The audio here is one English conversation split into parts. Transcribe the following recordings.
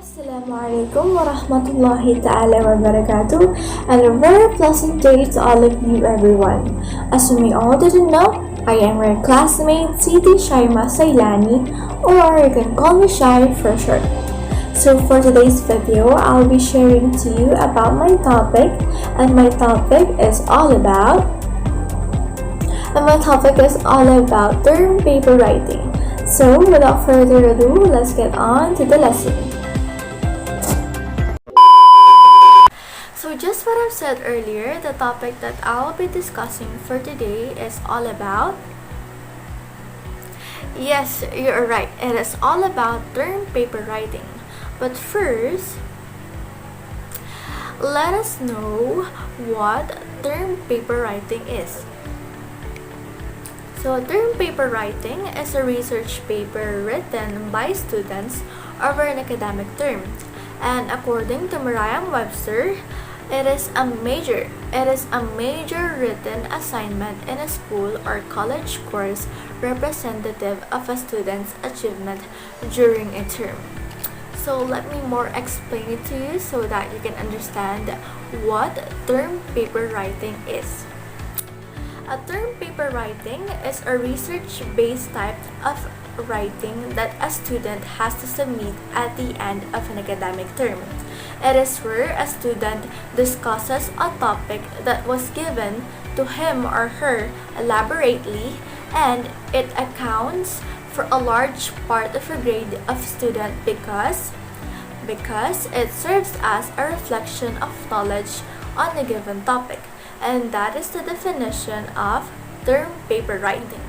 Assalamualaikum warahmatullahi ta'ala wabarakatuh, and a very pleasant day to all of you everyone. As you may all didn't know, I am your classmate Sittie Shaimah Sailanie, or you can call me Shai for short. So for today's video, I'll be sharing to you about my topic, and my topic is all about term paper writing. So without further ado, let's get on to the lesson. So just what I've said earlier, the topic that I'll be discussing for today is all about, yes, you're right, it is all about term paper writing. But first, let us know what term paper writing is. So term paper writing is a research paper written by students over an academic term. And according to Merriam-Webster, it is a major written assignment in a school or college course representative of a student's achievement during a term. So let me more explain it to you so that you can understand what term paper writing is. A term paper writing is a research-based type of writing that a student has to submit at the end of an academic term. It is where a student discusses a topic that was given to him or her elaborately, and it accounts for a large part of a grade of student because it serves as a reflection of knowledge on a given topic. And that is the definition of term paper writing.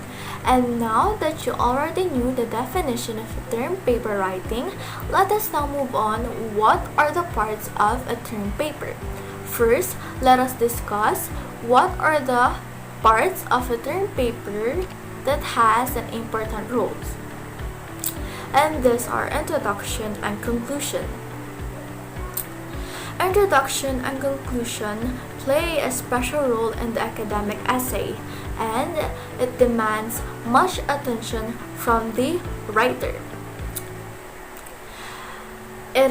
And now that you already knew the definition of term paper writing, let us now move on. What are the parts of a term paper? First, let us discuss what are the parts of a term paper that has an important roles. And these are introduction and conclusion. Introduction and conclusion play a special role in the academic essay, and it demands much attention from the writer. The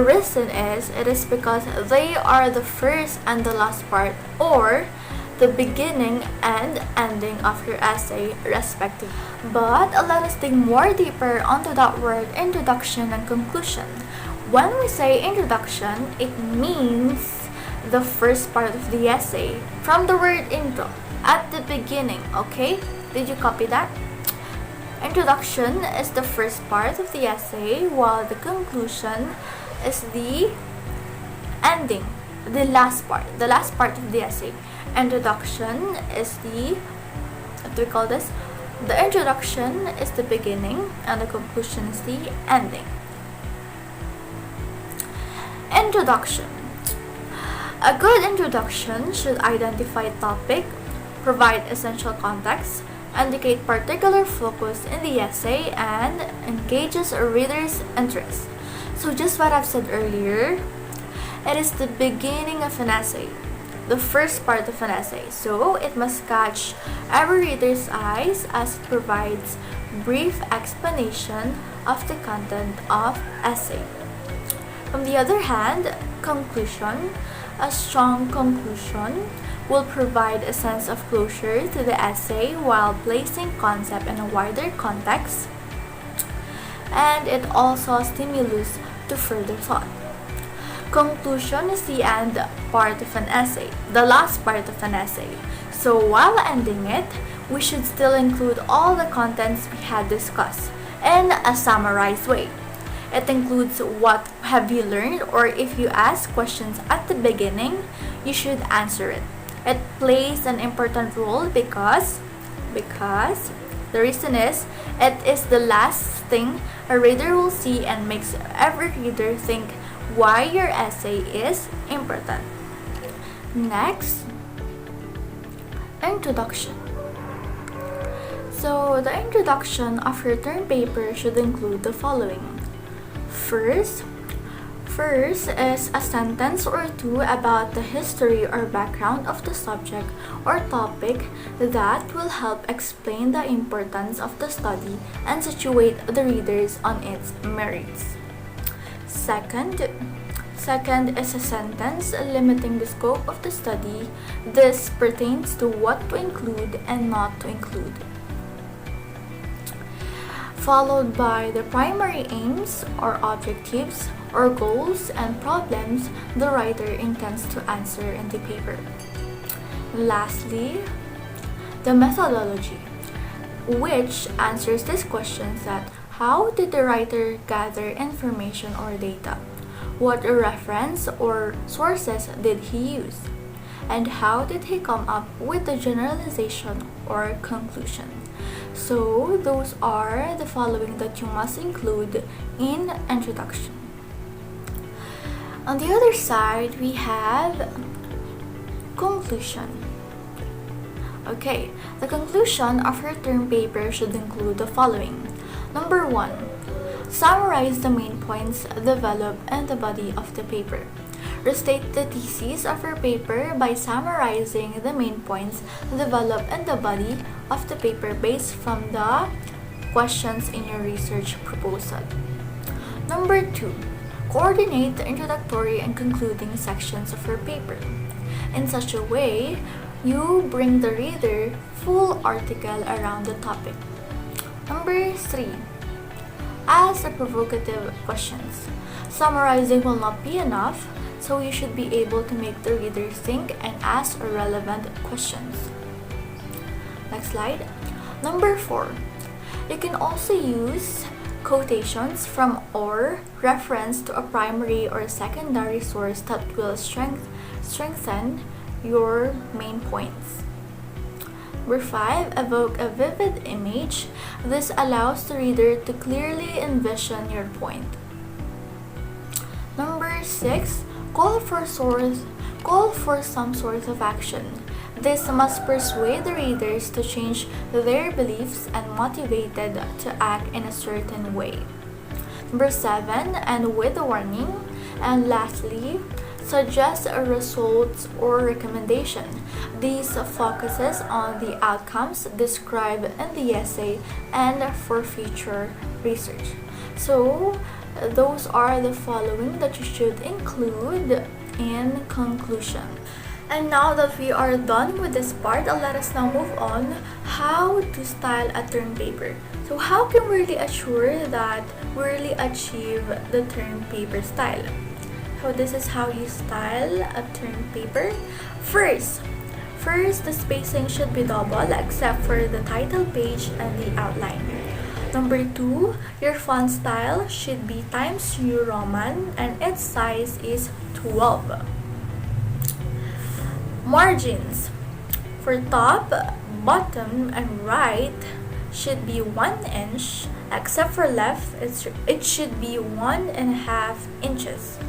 reason is because they are the first and the last part, or the beginning and ending of your essay respectively. But let us dig more deeper onto that word introduction and conclusion. When we say introduction, it means the first part of the essay. From the word intro, at the beginning, okay? Did you copy that? Introduction is the first part of the essay, while the conclusion is the ending, the last part of the essay. Introduction is the introduction is the beginning, and the conclusion is the ending. Introduction. A good introduction should identify topic, provide essential context, indicate particular focus in the essay, and engages a reader's interest. So just what I've said earlier, it is the beginning of an essay, the first part of an essay. So it must catch every reader's eyes as it provides brief explanation of the content of essay. On the other hand, conclusion. A strong conclusion will provide a sense of closure to the essay while placing concept in a wider context, and it also stimulates to further thought. Conclusion is the end part of an essay, the last part of an essay. So while ending it, we should still include all the contents we had discussed in a summarized way. It includes what have you learned, or if you ask questions at the beginning, you should answer it. It plays an important role because the reason is it is the last thing a reader will see and makes every reader think why your essay is important. Next, introduction. So the introduction of your term paper should include the following. First, First is a sentence or two about the history or background of the subject or topic that will help explain the importance of the study and situate the readers on its merits. Second is a sentence limiting the scope of the study. This pertains to what to include and not to include. Followed by the primary aims or objectives or goals and problems the writer intends to answer in the paper. Lastly, the methodology, which answers these questions that how did the writer gather information or data? What reference or sources did he use? And how did he come up with the generalization or conclusion? So those are the following that you must include in introduction. On the other side, we have conclusion. Okay, the conclusion of your term paper should include the following. Number 1, summarize the main points developed in the body of the paper. Restate the thesis of your paper by summarizing the main points developed in the body of the paper based from the questions in your research proposal. Number 2, coordinate the introductory and concluding sections of your paper. In such a way, you bring the reader full article around the topic. Number 3, ask provocative questions. Summarizing will not be enough, so you should be able to make the reader think and ask relevant questions. Next slide. Number 4, you can also use quotations from or reference to a primary or secondary source that will strengthen your main points. Number 5, evoke a vivid image. This allows the reader to clearly envision your point. Number 6, call for some source of action. This must persuade the readers to change their beliefs and motivated to act in a certain way. Number 7, and with a warning. And lastly, suggest a results or recommendation. These focuses on the outcomes described in the essay and for future research. So those are the following that you should include in conclusion. And now that we are done with this part, let us now move on how to style a term paper. So how can we really assure that we really achieve the term paper style? So this is how you style a term paper. First, the spacing should be double except for the title page and the outline. Number 2, your font style should be Times New Roman and its size is 12. Margins for top, bottom, and right should be 1 inch, except for left, it should be 1.5 inches.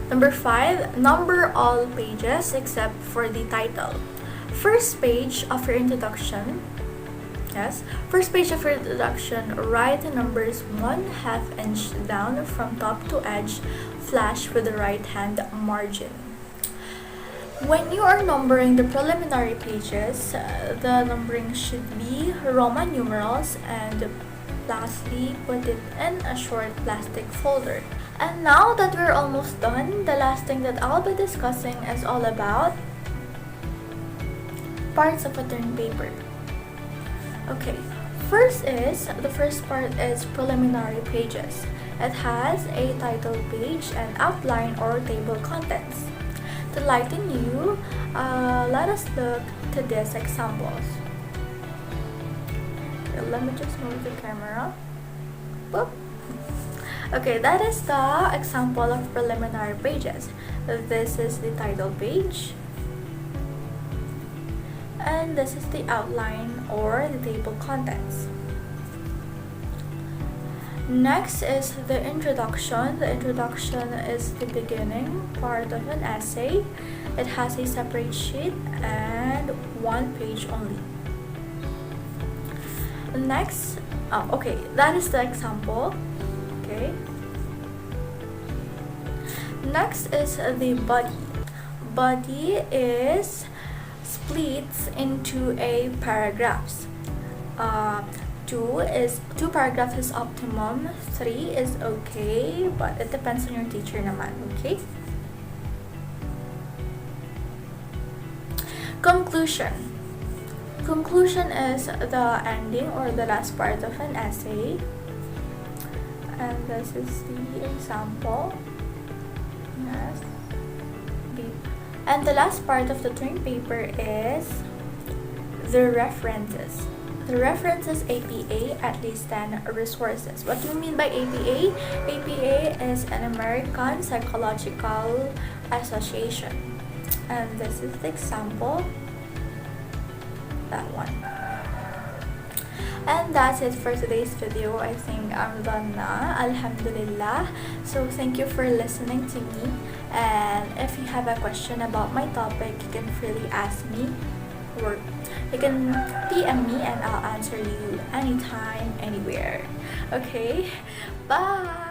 Number 5, number all pages except for the title. First page of your introduction, write the numbers 1/2 inch down from top to edge, flash with the right hand margin. When you are numbering the preliminary pages, the numbering should be Roman numerals, and lastly, put it in a short plastic folder. And now that we're almost done, the last thing that I'll be discussing is all about parts of a term paper. Okay, the first part is preliminary pages. It has a title page and outline or table contents. To lighten you, let us look to these examples. Okay, let me just move the camera. Boop. Okay, that is the example of preliminary pages. This is the title page. And this is the outline or the table contents. Next is the introduction. The introduction is the beginning part of an essay. It has a separate sheet and 1 page only. Next, that is the example. Okay. Next is the body. Body is splits into a paragraphs. Two paragraphs is optimum, 3 is okay, but it depends on your teacher naman, okay? Conclusion. Conclusion is the ending or the last part of an essay. And this is the example. Yes. And the last part of the term paper is the references. The references APA, at least 10 resources. What do you mean by APA? APA is an American Psychological Association. And this is the example. That one. And that's it for today's video. I think I'm done na. Alhamdulillah. So thank you for listening to me. And if you have a question about my topic, you can freely ask me. Or you can PM me and I'll answer you anytime, anywhere. Okay? Bye!